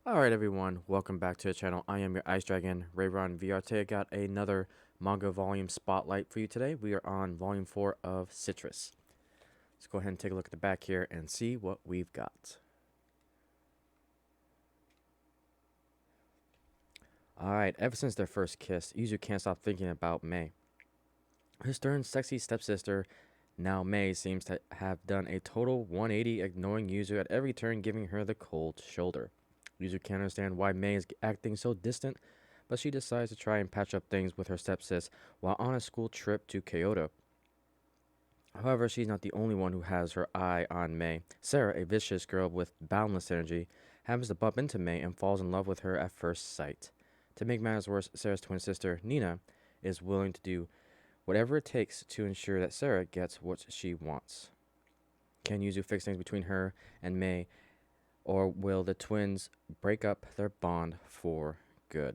Alright everyone, welcome back to the channel. I am your Ice Dragon, Rayron VR. Today I got another manga volume spotlight for you today. We are on volume 4 of Citrus. Let's go ahead and take a look at the back here and see what we've got. Alright, ever since their first kiss, Yuzu can't stop thinking about Mei. Her stern, sexy stepsister, now Mei, seems to have done a total 180, ignoring Yuzu at every turn, giving her the cold shoulder. Yuzu can't understand why Mei is acting so distant, but she decides to try and patch up things with her stepsis while on a school trip to Kyoto. However, she's not the only one who has her eye on Mei. Sarah, a vicious girl with boundless energy, happens to bump into Mei and falls in love with her at first sight. To make matters worse, Sarah's twin sister, Nina, is willing to do whatever it takes to ensure that Sarah gets what she wants. Can Yuzu fix things between her and Mei, or will the twins break up their bond for good?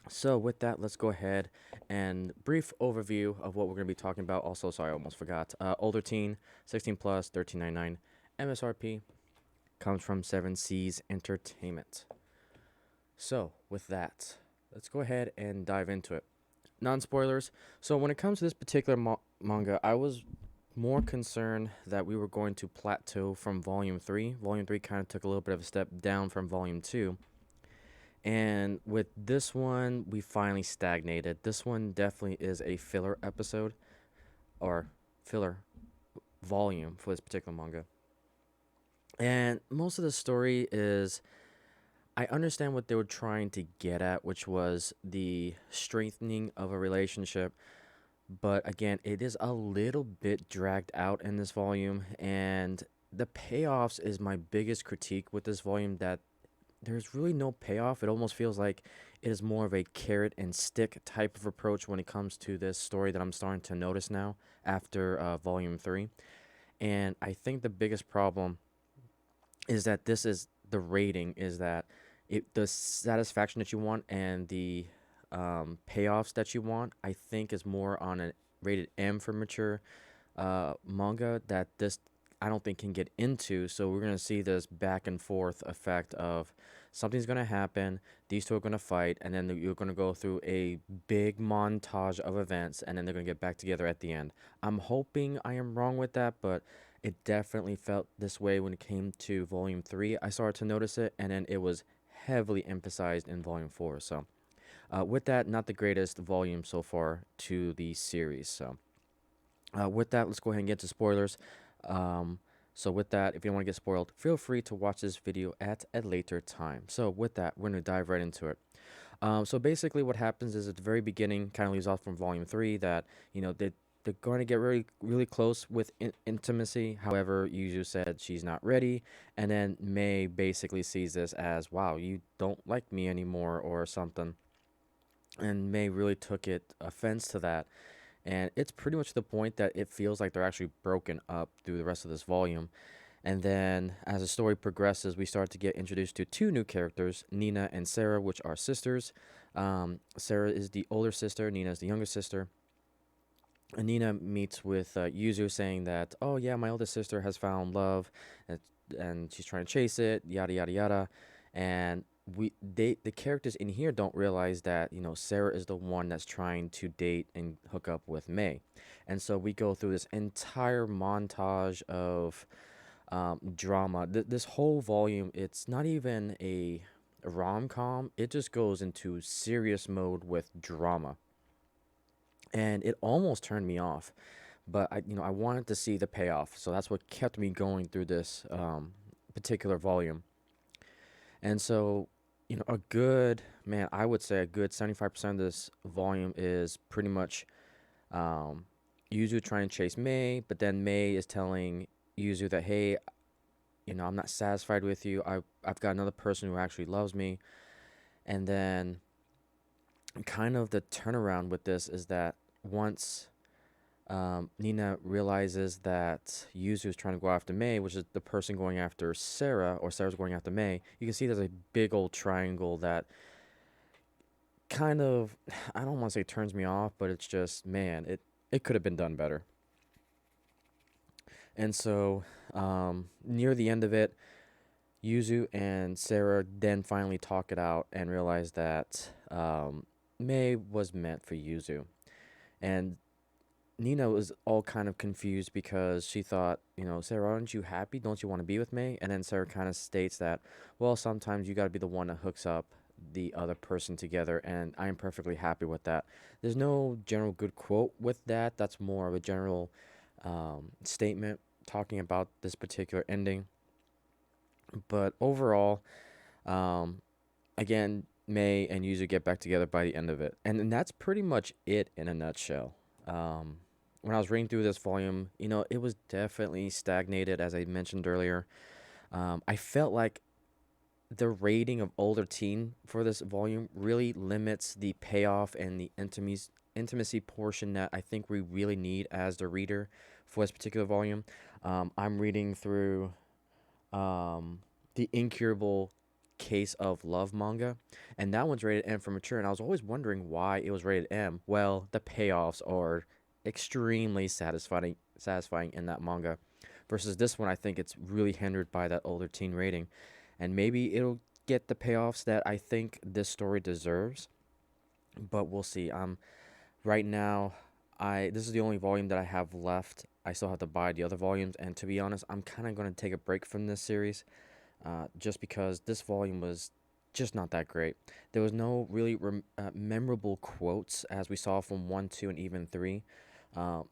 So with that, let's go ahead and brief overview of what we're going to be talking about. Also, sorry, I almost forgot. Older teen, 16 plus, 13.99. MSRP comes from 7 Seas Entertainment. So with that, let's go ahead and dive into it. Non-spoilers. So when it comes to this particular manga, I was more concerned that we were going to plateau from volume 3. Volume 3 kind of took a little bit of a step down from volume 2. And with this one, we finally stagnated. This one definitely is a filler episode or filler volume for this particular manga. And most of the story is, I understand what they were trying to get at, which was the strengthening of a relationship. But again, it is a little bit dragged out in this volume. And the payoffs is my biggest critique with this volume, that there's really no payoff. It almost feels like it is more of a carrot and stick type of approach when it comes to this story that I'm starting to notice now after volume 3. And I think the biggest problem is that this is the rating, is that the satisfaction that you want and the payoffs that you want, I think is more on a rated M for mature manga that this I don't think can get into. So we're gonna see this back and forth effect of something's gonna happen, these two are gonna fight, and then you're gonna go through a big montage of events, and then they're gonna get back together at the end. I'm hoping I am wrong with that, but it definitely felt this way when it came to volume 3. I started to notice it, and then it was heavily emphasized in volume 4. So with that, not the greatest volume so far to the series. So with that, let's go ahead and get to spoilers. Um, so with that, if you don't want to get spoiled, feel free to watch this video at a later time. So with that, we're going to dive right into it. So basically what happens is at the very beginning, kind of leaves off from volume 3, that, they're going to get really close with intimacy. However, Yuzu said she's not ready. And then Mei basically sees this as, wow, you don't like me anymore or something. And Mei really took it offense to that, and it's pretty much the point that it feels like they're actually broken up through the rest of this volume. And then as the story progresses, we start to get introduced to two new characters, Nina and Sarah, which are sisters. Sarah is the older sister, Nina is the younger sister. And Nina meets with Yuzu, saying that, oh yeah, my older sister has found love, and, and she's trying to chase it, yada yada yada. And the characters in here don't realize that, Sarah is the one that's trying to date and hook up with Mei. And so we go through this entire montage of drama. This whole volume, it's not even a rom-com, it just goes into serious mode with drama, and it almost turned me off. But I wanted to see the payoff, so that's what kept me going through this particular volume. And so, a good, man, I would say a good 75% of this volume is pretty much um, Yuzu trying to chase Mei, but then Mei is telling Yuzu that, hey, I'm not satisfied with you. I've got another person who actually loves me. And then kind of the turnaround with this is that once Nina realizes that Yuzu is trying to go after Mei, which is the person going after Sarah, or Sarah's going after Mei, you can see there's a big old triangle that kind of, I don't want to say turns me off, but it's just, man, it could have been done better. And so near the end of it, Yuzu and Sarah then finally talk it out and realize that Mei was meant for Yuzu. And Nina was all kind of confused because she thought, Sarah, aren't you happy? Don't you want to be with me? And then Sarah kind of states that, well, sometimes you got to be the one that hooks up the other person together, and I am perfectly happy with that. There's no general good quote with that. That's more of a general statement talking about this particular ending. But overall, um, again, May and Yuzu get back together by the end of it, and that's pretty much it in a nutshell. Um, when I was reading through this volume, it was definitely stagnated, as I mentioned earlier. I felt like the rating of older teen for this volume really limits the payoff and the intimacy portion that I think we really need as the reader for this particular volume. I'm reading through um, the Incurable Case of Love manga, and that one's rated M for mature. And I was always wondering why it was rated M. Well, the payoffs are extremely satisfying in that manga, versus this one. I think it's really hindered by that older teen rating, and maybe it'll get the payoffs that I think this story deserves. But we'll see. Right now, I this is the only volume that I have left. I still have to buy the other volumes, and to be honest, I'm kind of going to take a break from this series, just because this volume was just not that great. There was no really memorable quotes as we saw from 1, 2, and even 3.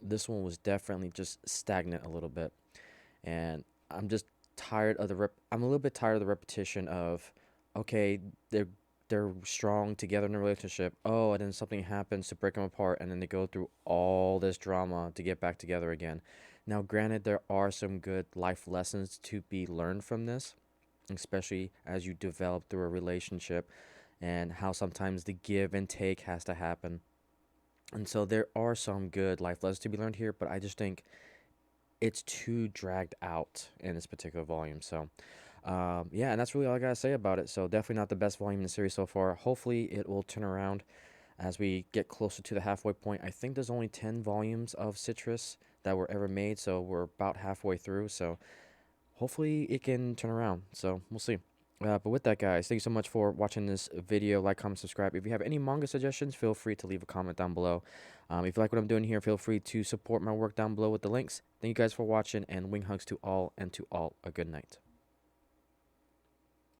This one was definitely just stagnant a little bit, and I'm just tired of I'm a little bit tired of the repetition of, okay, they're strong together in a relationship. Oh, and then something happens to break them apart, and then they go through all this drama to get back together again. Now, granted, there are some good life lessons to be learned from this, especially as you develop through a relationship and how sometimes the give and take has to happen. And so there are some good life lessons to be learned here, but I just think it's too dragged out in this particular volume. So, yeah, and that's really all I gotta say about it. So definitely not the best volume in the series so far. Hopefully, it will turn around as we get closer to the halfway point. I think there's only 10 volumes of Citrus that were ever made, so we're about halfway through. So hopefully it can turn around. So we'll see. But with that, guys, thank you so much for watching this video. Like, comment, subscribe. If you have any manga suggestions, feel free to leave a comment down below. If you like what I'm doing here, feel free to support my work down below with the links. Thank you guys for watching, and wing hugs to all, and to all a good night.